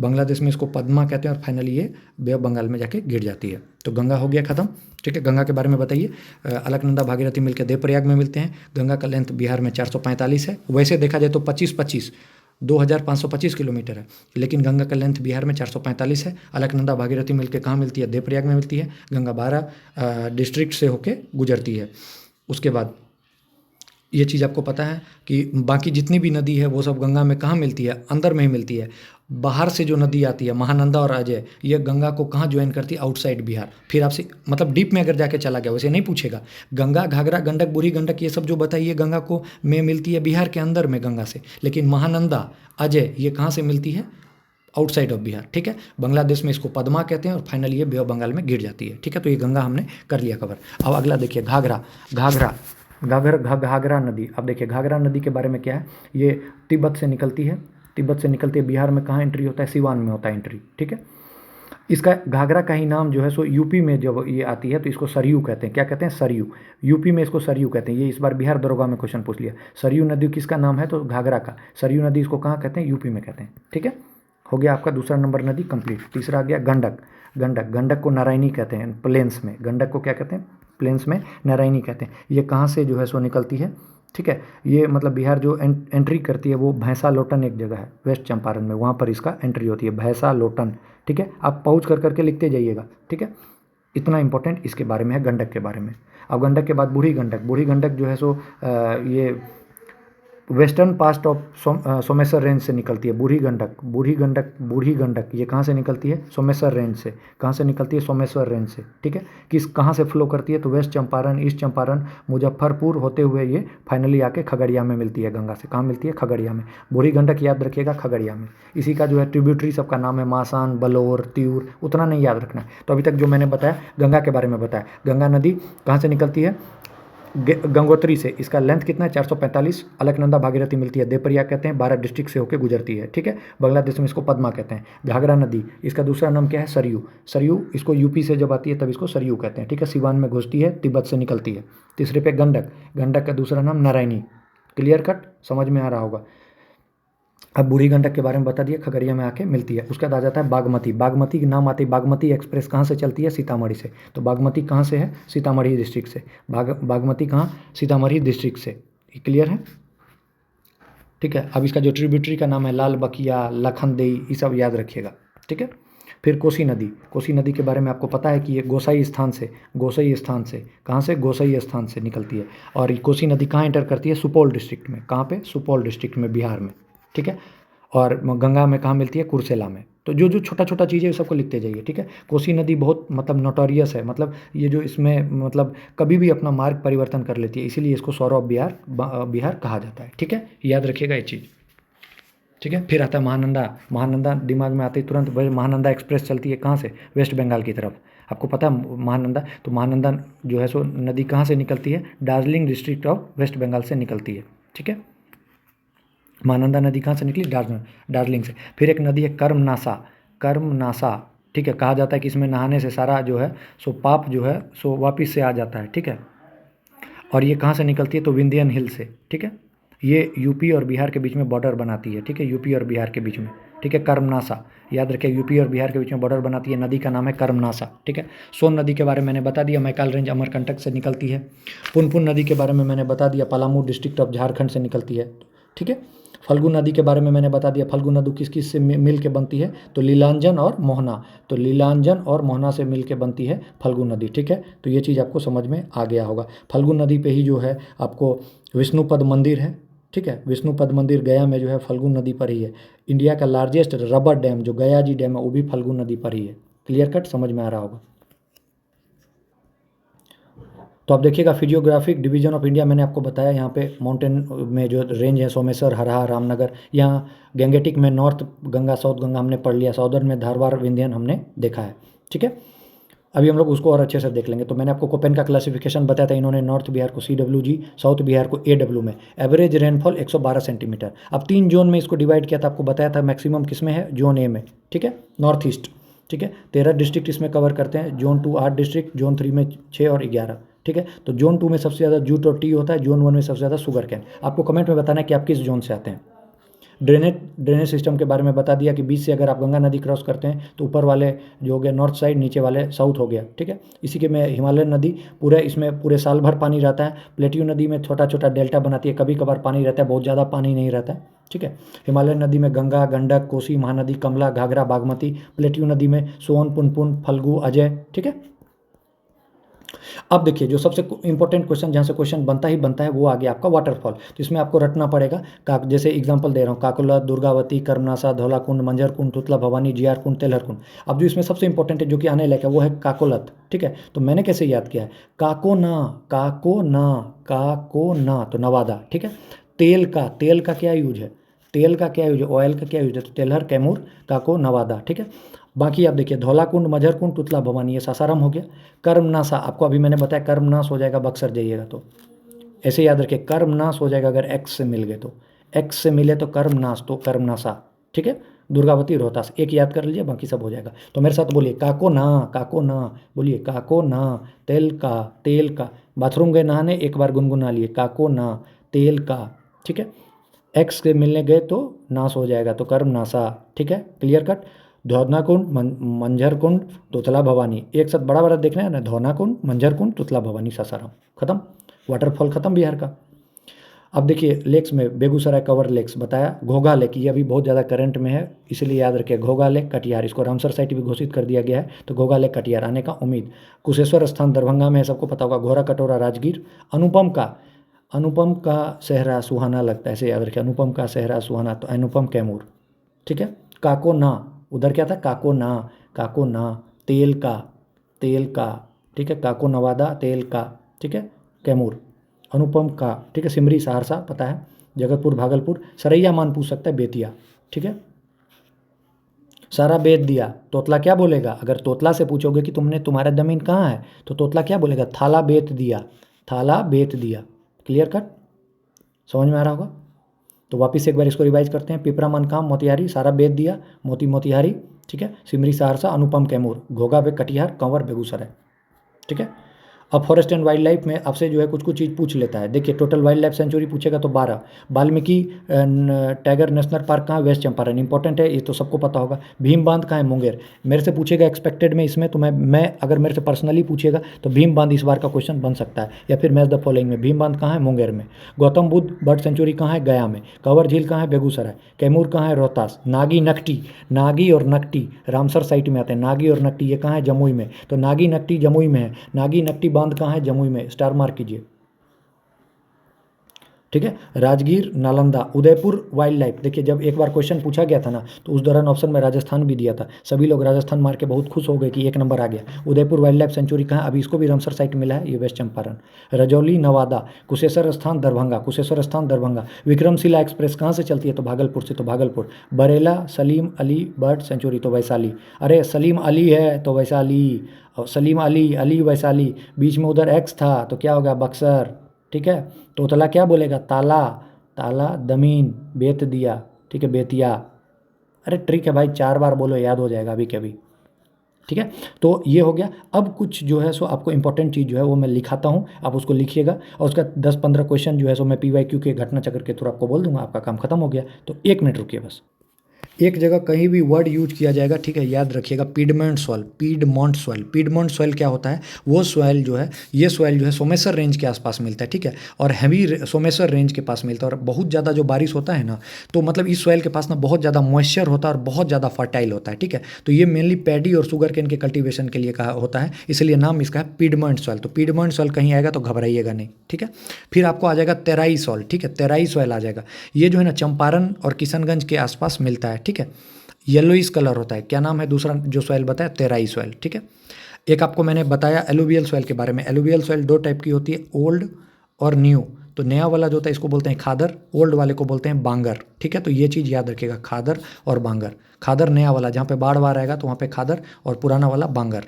बांग्लादेश में इसको पद्मा कहते हैं और फाइनली ये बे ऑफ बंगाल में जाके गिर जाती है। तो गंगा हो गया ख़त्म, ठीक है। गंगा के बारे में बताइए। अलकनंदा भागीरथी मिलकर देवप्रयाग में मिलते हैं। गंगा का लेंथ बिहार में 445 है। वैसे देखा जाए तो 2525 किलोमीटर है, लेकिन गंगा का लेंथ बिहार में 445 है। अलकनंदा भागीरथी मिलकर कहाँ मिलती है? देवप्रयाग में मिलती है। गंगा 12 डिस्ट्रिक्ट से होके गुजरती है। उसके बाद ये चीज़ आपको पता है कि बाकी जितनी भी नदी है वो सब गंगा में कहाँ मिलती है? अंदर में ही मिलती है। बाहर से जो नदी आती है महानंदा और अजय, ये गंगा को कहाँ ज्वाइन करती है? आउटसाइड बिहार। फिर आपसे मतलब डीप में अगर जाके चला गया वैसे नहीं पूछेगा। गंगा, घाघरा, गंडक, बूढ़ी गंडक ये सब जो बताइए गंगा को में मिलती है बिहार के अंदर में गंगा से, लेकिन महानंदा, अजय ये कहाँ से मिलती है? आउटसाइड ऑफ बिहार, ठीक है। बांग्लादेश में इसको पद्मा कहते हैं और फाइनली ये बे ऑफ बंगाल में गिर जाती है, ठीक है। तो ये गंगा हमने कर लिया कवर। अब अगला देखिए घाघरा नदी। अब देखिए घाघरा नदी के बारे में क्या है, ये तिब्बत से निकलती है। बिहार में कहाँ एंट्री होता है? सिवान में होता है एंट्री, ठीक है। इसका घाघरा का ही नाम जो है सो यूपी में जब ये आती है तो इसको सरयू कहते हैं। क्या कहते हैं? सरयू। यूपी में इसको सरयू कहते हैं। ये इस बार बिहार दरोगा में क्वेश्चन पूछ लिया। सरयू नदी किसका नाम है? तो घाघरा का। सरयू नदी इसको कहाँ कहते हैं? यूपी में कहते हैं, ठीक है। हो गया आपका दूसरा नंबर नदी कंप्लीट। तीसरा आ गया गंडक को नारायणी कहते हैं प्लेन्स में। गंडक को क्या कहते हैं? प्लेन्स में नारायणी कहते हैं। ये कहाँ से जो है सो निकलती है, ठीक है। ये मतलब बिहार जो एंट्री करती है वो भैंसा लोटन एक जगह है वेस्ट चंपारण में, वहाँ पर इसका एंट्री होती है, भैंसा लोटन, ठीक है। आप पहुँच कर करके लिखते जाइएगा, ठीक है। इतना इंपॉर्टेंट इसके बारे में है, गंडक के बारे में। अब गंडक के बाद बूढ़ी गंडक। बूढ़ी गंडक जो है सो ये western past of Someshwar range से निकलती है। बूढ़ी गंडक, बूढ़ी गंडक, बूढ़ी गंडक ये कहाँ से निकलती है, सोमेश्वर रेंज से। कहाँ से निकलती है, सोमेश्वर रेंज से, ठीक है। किस कहाँ से फ्लो करती है, तो वेस्ट चंपारण, ईस्ट चंपारण, मुजफ्फरपुर होते हुए ये फाइनली आके खगड़िया में मिलती है, गंगा से। कहाँ मिलती है, खगड़िया में। बूढ़ी गंडक याद रखिएगा, खगड़िया में। इसी का जो है ट्रिब्यूटरी सबका नाम है मासान, बलौर, त्यूर, उतना नहीं याद रखना है। तो अभी तक जो मैंने बताया गंगा के बारे में बताया। गंगा नदी कहाँ से निकलती है, गंगोत्री से। इसका लेंथ कितना है, 445। अलकनंदा भागीरथी मिलती है, देवप्रयाग कहते हैं, 12 डिस्ट्रिक्ट से होकर गुजरती है, ठीक है। बांग्लादेश में इसको पद्मा कहते हैं। घाघरा नदी, इसका दूसरा नाम क्या है, सरयू। सरयू, इसको यूपी से जब आती है तब इसको सरयू कहते हैं, ठीक है। सिवान में घुसती है, तिब्बत से निकलती है। तीसरे पे गंडक। गंडक का दूसरा नाम नारायणी। क्लियर कट, समझ में आ रहा होगा। अब बूढ़ी गंडक के बारे में बता दिया, खगड़िया में आके मिलती है। उसके बाद आ जाता है बागमती। बागमती के नाम आते ही, बागमती एक्सप्रेस कहाँ से चलती है, सीतामढ़ी से। तो बागमती कहाँ से है, सीतामढ़ी डिस्ट्रिक्ट से। बागमती कहाँ, सीतामढ़ी डिस्ट्रिक्ट से। क्लियर है, ठीक है। अब इसका जो ट्रिब्यूटरी का नाम है, लाल बकिया, लखनदेई, ये सब याद रखिएगा, ठीक है। फिर कोसी नदी। कोसी नदी के बारे में आपको पता है कि ये गोसाई स्थान से, गोसाई स्थान से, कहाँ से, गोसाई स्थान से निकलती है। और ये कोसी नदी कहाँ एंटर करती है, सुपौल डिस्ट्रिक्ट में। कहाँ पे, सुपौल डिस्ट्रिक्ट में, बिहार में, ठीक है। और गंगा में कहाँ मिलती है, कुर्सेला में। तो जो जो छोटा छोटा चीज़ें सबको लिखते जाइए, ठीक है। कोसी नदी बहुत मतलब नोटोरियस है, मतलब ये जो इसमें मतलब कभी भी अपना मार्ग परिवर्तन कर लेती है, इसीलिए इसको सौरव बिहार बिहार कहा जाता है, ठीक है। याद रखिएगा ये चीज़, ठीक है। फिर आता है महानंदा। महानंदा दिमाग में आते ही तुरंत महानंदा एक्सप्रेस चलती है कहाँ से, वेस्ट बंगाल की तरफ। आपको पता है महानंदा, तो महानंदा जो है सो नदी कहाँ से निकलती है, Darjeeling district of West Bengal से निकलती है, ठीक है। महानंदा नदी कहाँ से निकली, दार्जिलिंग से। फिर एक नदी है कर्मनासा। कर्मनासा, ठीक है। कहा जाता है कि इसमें नहाने से सारा जो है सो पाप जो है सो वापिस से आ जाता है, ठीक है। और ये कहाँ से निकलती है, तो विंध्यन हिल से, ठीक है। ये यूपी और बिहार के बीच में बॉर्डर बनाती है, ठीक है। यूपी और बिहार के बीच में, ठीक है। कर्मनासा, याद रखिए, यूपी और बिहार के बीच में बॉर्डर बनाती है, नदी का नाम है कर्मनासा, ठीक है। सोन नदी के बारे में मैंने बता दिया, मैकाल रेंज अमरकंटक से निकलती है। पुनपुन नदी के बारे में मैंने बता दिया, पलामू डिस्ट्रिक्ट ऑफ झारखंड से निकलती है, ठीक है। फल्गु नदी के बारे में मैंने बता दिया, फल्गु नदी किस किस से मिल के बनती है, तो लीलांजन और मोहना। तो लीलांजन और मोहना से मिल के बनती है फल्गु नदी, ठीक है। तो ये चीज़ आपको समझ में आ गया होगा। फल्गु नदी पे ही जो है आपको विष्णुपद मंदिर है, ठीक है। विष्णुपद मंदिर गया में जो है फल्गु नदी पर ही है। इंडिया का लार्जेस्ट रबर डैम जो गया जी डैम है वो भी फल्गु नदी पर ही है। क्लियर कट, समझ में आ रहा होगा। तो आप देखिएगा फिजियोग्राफिक डिवीजन ऑफ इंडिया मैंने आपको बताया, यहाँ पे माउंटेन में जो रेंज है, सोमेश्वर, हरहा, रामनगर। यहाँ गैंगेटिक में नॉर्थ गंगा, साउथ गंगा हमने पढ़ लिया, साउदर्न में धारवाड़, विंध्यन हमने देखा है, ठीक है। अभी हम लोग उसको और अच्छे से देख लेंगे। तो मैंने आपको कोपेन का क्लासिफिकेशन बताया था, इन्होंने नॉर्थ बिहार को CWG, साउथ बिहार को AW में। Average rainfall 112 centimetre. अब 3 जोन में इसको डिवाइड किया था, आपको बताया था मैक्सिमम किस में है, जोन A में, ठीक है, नॉर्थ ईस्ट, ठीक है। 13 डिस्ट्रिक्ट इसमें कवर करते हैं। जोन 2 8 डिस्ट्रिक्ट, जोन 3 में 6 और 11, ठीक है। तो जोन 2 में सबसे ज़्यादा जूट और टी होता है, जोन 1 में सबसे ज़्यादा शुगर कैन। आपको कमेंट में बताना है कि आप किस जोन से आते हैं। ड्रेनेज सिस्टम के बारे में बता दिया कि बीच से अगर आप गंगा नदी क्रॉस करते हैं तो ऊपर वाले जो हो गया नॉर्थ साइड, नीचे वाले साउथ हो गया, ठीक है। इसी के में हिमालय नदी पूरे इसमें पूरे साल भर पानी रहता है। प्लेट्यू नदी में छोटा छोटा डेल्टा बनाती है, कभी कभार पानी रहता है, बहुत ज़्यादा पानी नहीं रहता है, ठीक है। हिमालय नदी में गंगा, गंडक, कोसी, महानदी, कमला, घाघरा, बागमती। प्लेट्यू नदी में सोन, पुनपुन, फल्गु, अजय, ठीक है। अब देखिए जो सबसे इंपॉर्टेंट क्वेश्चन, जहाँ से क्वेश्चन बनता ही बनता है, वो आ गया आपका वाटरफॉल। तो इसमें आपको रटना पड़ेगा, जैसे एग्जांपल दे रहा हूँ, काकोला, दुर्गावती, कर्मनासा, धौलाकुंड, मंझर कुंड, तुतला भवानी, जियार कुंड, तेलहर कुंड। अब जो इसमें सबसे इंपॉर्टेंट है जो कि आने लगा वो है काकोलत, ठीक है। तो मैंने कैसे याद किया है, काकोना, काकोना, काकोना, तो नवादा, ठीक है। तेल का क्या यूज है, तेल का क्या यूज है, ऑयल का क्या यूज है, तो तेलहर, कैमूर, काको, नवादा, ठीक है। बाकी आप देखिए धौलाकुंड, मझरकुंड, तुतला भवानी, ये सासाराम हो गया। कर्मनासा आपको अभी मैंने बताया कर्मनाश हो जाएगा, बक्सर जाइएगा तो ऐसे याद रखिए, कर्मनाश हो जाएगा अगर एक्स से मिल गए तो, एक्स से मिले तो कर्मनाश, तो कर्मनासा, ठीक है। दुर्गावती, रोहतास, एक याद कर लीजिए, बाकी सब हो जाएगा। तो मेरे साथ बोलिए काको ना, काको ना, बोलिए काको ना, तेल का। बाथरूम गए नहाने, एक बार गुनगुना लिए, काको ना, तेल का, ठीक है। एक्स के मिलने गए तो नाश हो जाएगा, तो कर्मनासा, ठीक है। Clear cut. धौना कुंड, मंझर कुंड, तोतला भवानी, एक साथ बड़ा बड़ा देखना है ना, धौना कुंड, मंझर कुंड, तोतला भवानी, सासाराम, खत्म, वाटरफॉल खत्म बिहार का। अब देखिए लेक्स में बेगूसराय कवर लेक्स बताया, घोघा लेक ये अभी बहुत ज़्यादा करंट में है इसलिए याद रखिए, घोघा लेक कटिहार, इसको रामसर साइट भी घोषित कर दिया गया है, तो घोघा लेक कटिहार आने का उम्मीद। कुशेश्वर स्थान दरभंगा में है, सबको पता होगा, घोरा कटोरा राजगीर। अनुपम का सेहरा सुहाना लगता है, ऐसे याद रखिए, अनुपम का सेहरा सुहाना, तो अनुपम कैमूर, ठीक है। काको ना, उधर क्या था, काको ना, तेल का, ठीक है, काको नवादा, तेल का, ठीक है, कैमूर, अनुपम का, ठीक है। सिमरी सहरसा पता है, जगतपुर भागलपुर, सरैया मान पूछ सकता है, बेतिया, ठीक है। सारा बेच दिया, तोतला क्या बोलेगा, अगर तोतला से पूछोगे कि तुमने तुम्हारा ज़मीन कहाँ है तो तोतला क्या बोलेगा, थाला बेच दिया, थाला बेच दिया, क्लियर कट, समझ में आ रहा होगा। तो वापस एक बार इसको रिवाइज करते हैं, पिपरा मनकाम मोतिहारी, सारा बेच दिया, मोतिहारी, ठीक है, सिमरी सहरसा, अनुपम कैमूर, घोघा बे कटिहार, कंवर बेगूसराय, ठीक है। अब फॉरेस्ट एंड वाइल्ड लाइफ में आपसे जो है कुछ कुछ चीज़ पूछ लेता है, देखिए टोटल वाइल्ड लाइफ सेंचुरी पूछेगा तो 12, वाल्मीकि टाइगर नेशनल पार्क कहाँ है, वेस्ट चंपारण, इंपॉर्टेंट है ये तो सबको पता होगा। भीम बांध कहाँ है, मुंगेर, मेरे से पूछेगा एक्सपेक्टेड में इसमें, तो मैं अगर मेरे से पर्सनली पूछेगा तो भीम बांध इस बार का क्वेश्चन बन सकता है, या फिर मैच द फॉलोइंग में, भीम बांध कहाँ है, मुंगेर में। गौतम बुद्ध बर्ड सेंचुरी कहाँ है, गया में। कंवर झील कहाँ है, बेगूसराय। कैमूर कहाँ है, रोहतास। नागी और नकटी रामसर साइट में आते हैं, नागी और नकटी ये कहाँ है, जमुई में, तो नागी नकटी जमुई में है, नागी नकटी बांध कहाँ है, जमुई में, स्टार मार्क कीजिए, ठीक है। राजगीर, नालंदा, उदयपुर वाइल्ड लाइफ, देखिए जब एक बार क्वेश्चन पूछा गया था ना तो उस दौरान ऑप्शन में राजस्थान भी दिया था, सभी लोग राजस्थान मार के बहुत खुश हो गए कि 1 नंबर आ गया। उदयपुर वाइल्ड लाइफ सेंचुरी कहाँ, अभी इसको भी रामसर साइट मिला है, ये वेस्ट चंपारण। रजौली, नवादा, कुशेश्वर स्थान दरभंगा, विक्रमशिला एक्सप्रेस कहाँ से चलती है, तो भागलपुर से, तो भागलपुर। बरेला सलीम अली बर्ड सेंचुरी, तो वैशाली, अरे सलीम अली है तो वैशाली, और सलीम अली वैशाली, बीच में उधर एक्स था तो क्या होगा, बक्सर, ठीक है। तोतला क्या बोलेगा, ताला दमीन, बेत दिया, ठीक है, बेतिया, अरे ट्रिक है भाई, 4 बार बोलो याद हो जाएगा अभी के अभी, ठीक है। तो ये हो गया। अब कुछ जो है सो आपको इंपॉर्टेंट चीज़ जो है वो मैं लिखाता हूँ, आप उसको लिखिएगा, और उसका 10-15 क्वेश्चन जो है सो मैं PYQ के घटना चक्र के थ्रू आपको बोल दूंगा, आपका काम खत्म हो गया। तो 1 मिनट रुकिए बस, एक जगह कहीं भी वर्ड यूज किया जाएगा, ठीक है, याद रखिएगा, पीडमॉन्ट सॉइल क्या होता है, वो सॉइल जो है, ये सॉइल जो है सोमेश्वर रेंज के आसपास मिलता है, ठीक है, और हैवी सोमेश्वर रेंज के पास मिलता है, और बहुत ज़्यादा जो बारिश होता है ना तो मतलब इस सॉइल के पास ना बहुत ज़्यादा मॉइस्चर होता है और बहुत ज़्यादा फर्टाइल होता है, ठीक है। तो ये मेनली पैडी और शुगर केन के कल्टीवेशन के लिए कहा होता है, इसलिए नाम इसका है पीडमॉन्ट सॉइल। तो पीडमॉन्ट सॉइल कहीं आएगा तो घबराइएगा नहीं, ठीक है। फिर आपको आ जाएगा तेराई सॉइल, ठीक है, तेराई सॉइल आ जाएगा, ये जो है ना चंपारण और किशनगंज के आसपास मिलता है, ठीक है, येलोइस कलर होता है, क्या नाम है दूसरा जो सॉइल बताया, तेराई सॉइल, ठीक है। एक आपको मैंने बताया एलुवियल सॉइल के बारे में, एलुवियल सॉइल 2 टाइप की होती है, ओल्ड और न्यू। तो नया वाला जो होता है इसको बोलते हैं खादर, ओल्ड वाले को बोलते हैं बांगर, ठीक है। तो ये चीज़ याद रखिएगा, खादर और बांगर। खादर नया वाला, जहाँ पे बाढ़ आएगा तो वहाँ पे खादर, और पुराना वाला बांगर।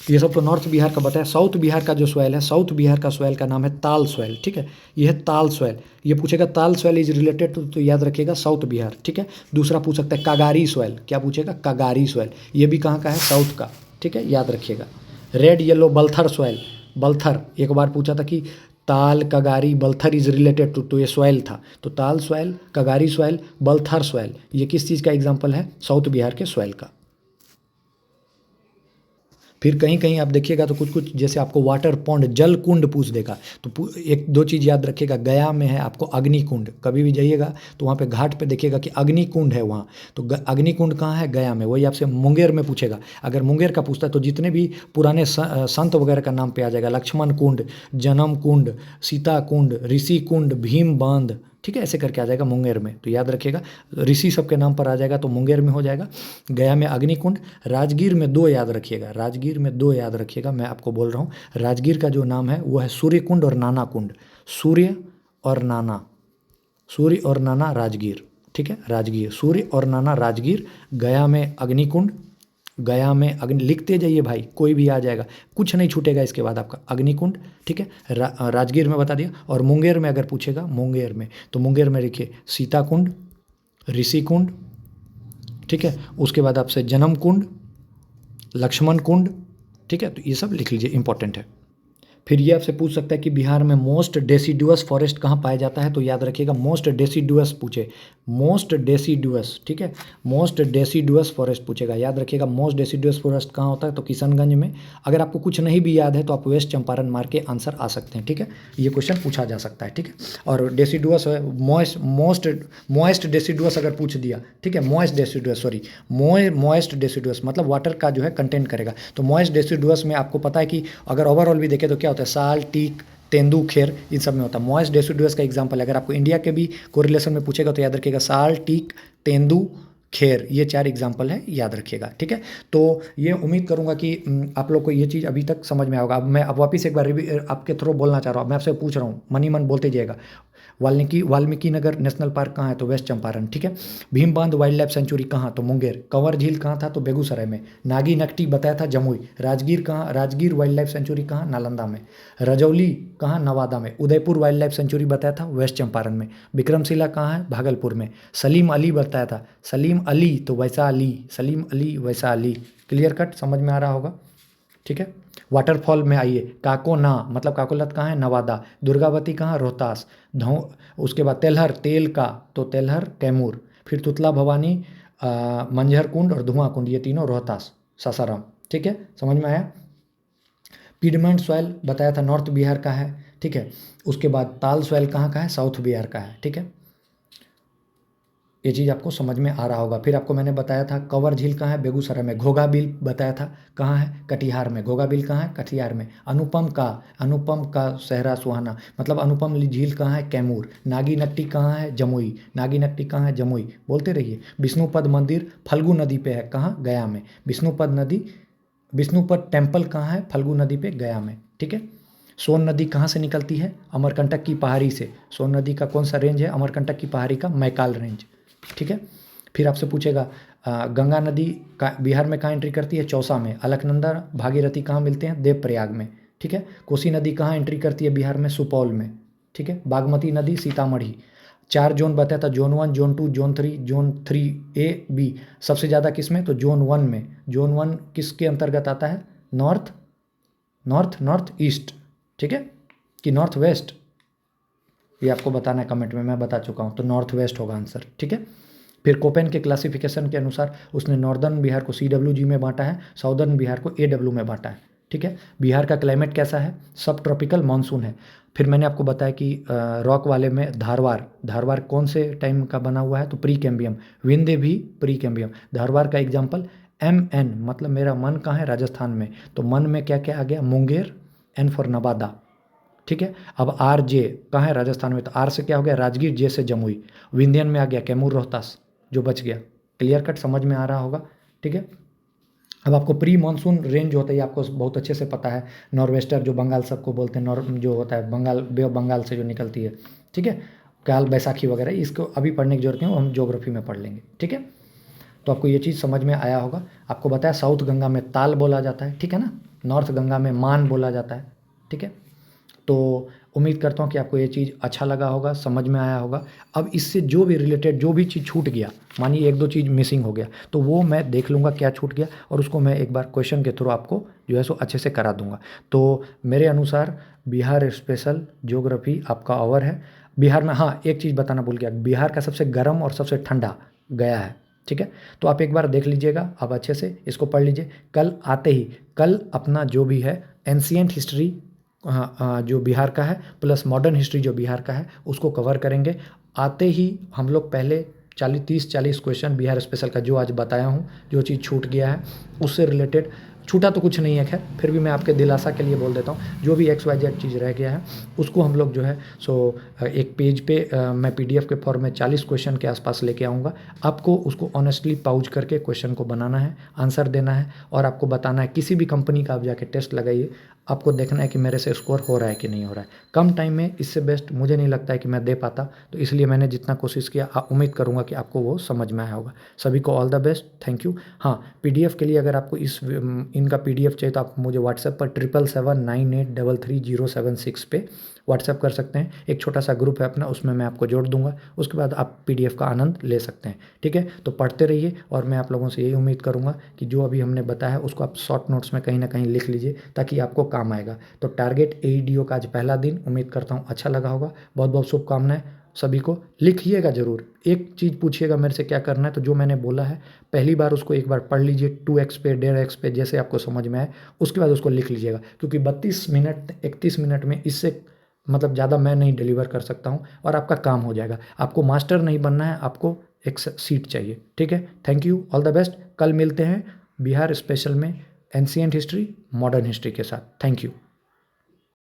ये सब तो नॉर्थ बिहार का बताया। साउथ बिहार का जो सॉइल है, साउथ बिहार का सॉइल का नाम है ताल सॉइल, ठीक है, ये है ताल सॉइल। ये पूछेगा ताल सॉइल इज रिलेटेड तो याद रखिएगा साउथ बिहार, ठीक है। दूसरा पूछ सकता है कागारी सॉइल, क्या पूछेगा, कागारी सॉइल, ये भी कहाँ का है, साउथ का, ठीक है, याद रखिएगा। Red yellow Balthar soil, Balthar एक बार पूछा था कि ताल कगारी बल्थर इज रिलेटेड टू, तो ये सॉइल था, तो ताल सॉइल, कगारी सॉइल, बल्थर सॉइल, ये किस चीज़ का एग्जाम्पल है, साउथ बिहार के सॉइल का। फिर कहीं कहीं आप देखिएगा तो कुछ कुछ जैसे आपको वाटर पॉन्ड, जल कुंड पूछ देगा, तो 1-2 चीज़ याद रखिएगा, गया में है आपको अग्निकुंड, कभी भी जाइएगा तो वहाँ पे घाट पे देखिएगा कि अग्निकुंड है वहाँ, तो अग्निकुंड कहाँ है, गया में। वही आपसे मुंगेर में पूछेगा, अगर मुंगेर का पूछता है तो जितने भी पुराने संत वगैरह का नाम पे आ जाएगा, लक्ष्मण कुंड, जन्म कुंड, सीता कुंड, ऋषि कुंड, भीम बांध, ठीक है, ऐसे करके आ जाएगा मुंगेर में, तो याद रखिएगा ऋषि सबके नाम पर आ जाएगा तो मुंगेर में हो जाएगा। गया में अग्निकुंड, राजगीर में 2 याद रखिएगा, राजगीर में 2 याद रखिएगा, मैं आपको बोल रहा हूँ, राजगीर का जो नाम है वो है सूर्य कुंड और नाना कुंड, सूर्य और नाना राजगीर, ठीक है, राजगीर, सूर्य और नाना राजगीर। गया में अग्निकुंड, गया में अग्नि, लिखते जाइए भाई, कोई भी आ जाएगा, कुछ नहीं छूटेगा इसके बाद आपका, अग्निकुंड, ठीक है, राजगीर में बता दिया। और मुंगेर में अगर पूछेगा, मुंगेर में, तो मुंगेर में लिखिए सीता कुंड, ऋषि कुंड, ठीक है, उसके बाद आपसे जन्म कुंड, लक्ष्मण कुंड, ठीक है, तो ये सब लिख लीजिए, इंपॉर्टेंट है। फिर ये आपसे पूछ सकता है कि बिहार में मोस्ट डेसिडुअस फॉरेस्ट कहाँ पाया जाता है, तो याद रखिएगा मोस्ट डेसिडुअस पूछे, मोस्ट डेसिडुअस, ठीक है, मोस्ट डेसिडुअस फॉरेस्ट पूछेगा, याद रखिएगा मोस्ट डेसिडुअस फॉरेस्ट कहाँ होता है, तो किशनगंज में। अगर आपको कुछ नहीं भी याद है तो आप वेस्ट चंपारण मार के आंसर आ सकते हैं, ठीक है, ये क्वेश्चन पूछा जा सकता है, ठीक है। और डेसिडुअस है मोएस्ट डेसिडुअस अगर पूछ दिया, ठीक है, moist deciduous, sorry, moist deciduous मतलब वाटर का जो है कंटेंट करेगा। तो मोएस्ट डेसिडुअस में आपको पता है कि अगर ओवरऑल भी देखें तो क्या होता है, साल, टीक, तेंदू, खेर, इन सब में होता है। मोएस्ट डेसिडुअस का एग्जांपल है, अगर आपको इंडिया के भी कोरिलेशन में पूछेगा तो याद रखिएगा साल, टीक, तेंदू, खेर, ये 4 एग्जाम्पल है, याद रखिएगा, ठीक है। तो ये उम्मीद करूंगा कि आप लोग को ये चीज़ अभी तक समझ में आएगा। अब मैं अब वापस एक बार आपके थ्रू बोलना चाह रहा हूँ, मैं आपसे पूछ रहा हूँ, मनी मन बोलते जाइएगा। वाल्मीकि नगर नेशनल पार्क कहाँ है, तो वेस्ट चंपारण, ठीक है। भीम बांध वाइल्ड लाइफ सेंचुरी कहाँ, तो मुंगेर। कंवर झील कहाँ था, तो बेगूसराय में। नागी नकटी बताया था Jamui. Rajgir wild life sanctuary कहाँ, नालंदा में। रजौली कहाँ, नवादा में। उदयपुर वाइल्ड लाइफ सेंचुरी बताया था वेस्ट चंपारण में। विक्रमशिला कहाँ है, भागलपुर में। सलीम अली बताया था, सलीम अली तो वैशाली, सलीम अली वैशाली। क्लियर कट समझ में आ रहा होगा, ठीक है। वाटरफॉल में आइए, काकोना मतलब काकोलत कहाँ है, नवादा। दुर्गावती कहाँ, रोहतास। उसके बाद तेलहर, तेल का तो तेलहर कैमूर। फिर तुतला भवानी, मंझर कुंड और धुआं कुंड, ये तीनों रोहतास, सासाराम, ठीक है, समझ में आया। पीडमेंट सॉइल बताया था नॉर्थ बिहार का है, ठीक है। उसके बाद ताल सॉइल कहाँ का है, साउथ बिहार का है, ठीक है। ये चीज़ आपको समझ में आ रहा होगा। फिर आपको मैंने बताया था कंवर झील कहाँ है, बेगूसराय में। घोघा बिल बताया था कहाँ है, कटिहार में। घोघा बिल कहाँ है, कटिहार में। अनुपम का सहरा सुहाना मतलब अनुपम झील कहाँ है, कैमूर। नागी नट्टी कहाँ है, जमुई। नागी नट्टी कहाँ है, जमुई, बोलते रहिए। विष्णुपद मंदिर फल्गु नदी पे है, कहाँ, गया में। विष्णुपद टेम्पल कहाँ है, फल्गु नदी पे, गया में, ठीक है। सोन नदी कहाँ से निकलती है, अमरकंटक की पहाड़ी से। सोन नदी का कौन सा रेंज है, अमरकंटक की पहाड़ी का मैकाल रेंज, ठीक है। फिर आपसे पूछेगा गंगा नदी का बिहार में कहाँ एंट्री करती है, चौसा में। अलकनंदा भागीरथी कहाँ मिलते हैं, देवप्रयाग में, ठीक है। कोसी नदी कहाँ एंट्री करती है बिहार में, सुपौल में, ठीक है। बागमती नदी सीतामढ़ी। 4 जोन बताया था, zone 1, zone 2, zone 3 A B. सबसे ज़्यादा किस में, तो जोन 1 में। जोन 1 किसके अंतर्गत आता है, नॉर्थ ईस्ट, ठीक है, कि नॉर्थ वेस्ट, ये आपको बताना है कमेंट में, मैं बता चुका हूँ, तो नॉर्थ वेस्ट होगा आंसर, ठीक है। फिर कोपेन के क्लासिफिकेशन के अनुसार उसने नॉर्दर्न बिहार को CWG में बांटा है, साउदर्न बिहार को AW में बांटा है, ठीक है। बिहार का क्लाइमेट कैसा है, सब ट्रॉपिकल मानसून है। फिर मैंने आपको बताया कि रॉक वाले में धारवार कौन से टाइम का बना हुआ है, तो प्री कैम्बियम। विंध्य भी प्री कैम्बियम। धारवार का एग्जाम्पल MN मतलब मेरा मन कहाँ है, राजस्थान में। तो मन में क्या क्या आ गया, मुंगेर, N फॉर नवादा, ठीक है। अब RJ कहाँ है, राजस्थान में, तो R से क्या हो गया, राजगीर, J से जमुई। विंध्यन में आ गया कैमूर, रोहतास, जो बच गया। क्लियर कट समझ में आ रहा होगा, ठीक है। अब आपको प्री मानसून रेंज होता है, ये आपको बहुत अच्छे से पता है। नॉर्वेस्टर जो बंगाल सबको बोलते हैं, जो होता है बंगाल, बे ऑफ बंगाल से जो निकलती है, ठीक है। काल बैसाखी वगैरह, इसको अभी पढ़ने की जरूरत नहीं, हम ज्योग्राफी में पढ़ लेंगे, ठीक है। तो आपको ये चीज़ समझ में आया होगा। आपको बताया साउथ गंगा में ताल बोला जाता है, ठीक है ना। नॉर्थ गंगा में मान बोला जाता है, ठीक है। तो उम्मीद करता हूँ कि आपको ये चीज़ अच्छा लगा होगा, समझ में आया होगा। अब इससे जो भी रिलेटेड जो भी चीज़ छूट गया, मानिए 1-2 चीज़ मिसिंग हो गया, तो वो मैं देख लूँगा क्या छूट गया, और उसको मैं एक बार क्वेश्चन के थ्रू आपको जो है सो अच्छे से करा दूँगा। तो मेरे अनुसार बिहार स्पेशल ज्योग्राफी आपका ओवर है। बिहार में, हाँ, एक चीज़ बताना भूल गया, बिहार का सबसे गर्म और सबसे ठंडा गया है, ठीक है। तो आप एक बार देख लीजिएगा, आप अच्छे से इसको पढ़ लीजिए। कल अपना जो भी है एंशिएंट हिस्ट्री जो बिहार का है प्लस मॉडर्न हिस्ट्री जो बिहार का है उसको कवर करेंगे। आते ही हम लोग पहले 30-40 क्वेश्चन बिहार स्पेशल का जो आज बताया हूँ, जो चीज़ छूट गया है उससे रिलेटेड, छूटा तो कुछ नहीं है खैर, फिर भी मैं आपके दिलासा के लिए बोल देता हूँ, जो भी XYZ चीज़ रह गया है उसको हम लोग जो है सो एक पेज पे मैं PDF के फॉर्म में 40 क्वेश्चन के आसपास लेके आऊँगा। आपको उसको ऑनेस्टली पाउज करके क्वेश्चन को बनाना है, आंसर देना है, और आपको बताना है। किसी भी कंपनी का आप जाके टेस्ट लगाइए, आपको देखना है कि मेरे से स्कोर हो रहा है कि नहीं हो रहा है। कम टाइम में इससे बेस्ट मुझे नहीं लगता है कि मैं दे पाता, तो इसलिए मैंने जितना कोशिश किया, उम्मीद करूँगा कि आपको वो समझ में आया होगा। सभी को all the best, thank you. हाँ, PDF के लिए अगर आपको इनका PDF चाहिए तो आप मुझे व्हाट्सएप पर 77798333076 पे व्हाट्सएप कर सकते हैं। एक छोटा सा ग्रुप है अपना, उसमें मैं आपको जोड़ दूंगा। उसके बाद आप PDF का आनंद ले सकते हैं। ठीक है, तो पढ़ते रहिए और मैं आप लोगों से यही उम्मीद करूँगा कि जो अभी हमने बताया उसको आप शॉर्ट नोट्स में कहीं ना कहीं लिख लीजिए ताकि आपको काम आएगा। तो टारगेट AEDO का आज पहला दिन, उम्मीद करता हूँ अच्छा लगा होगा। बहुत बहुत शुभकामनाएं सभी को। लिखिएगा ज़रूर, एक चीज़ पूछिएगा मेरे से क्या करना है, तो जो मैंने बोला है पहली बार उसको एक बार पढ़ लीजिए 2x पे 1.5x पे, जैसे आपको समझ में आए उसके बाद उसको लिख लीजिएगा। क्योंकि 32 मिनट 31 मिनट में इससे मतलब ज़्यादा मैं नहीं डिलीवर कर सकता हूँ और आपका काम हो जाएगा। आपको मास्टर नहीं बनना है, आपको एक सीट चाहिए। ठीक है, thank you, all the best. कल मिलते हैं बिहार स्पेशल में एंशिएंट हिस्ट्री मॉडर्न हिस्ट्री के साथ। Thank you.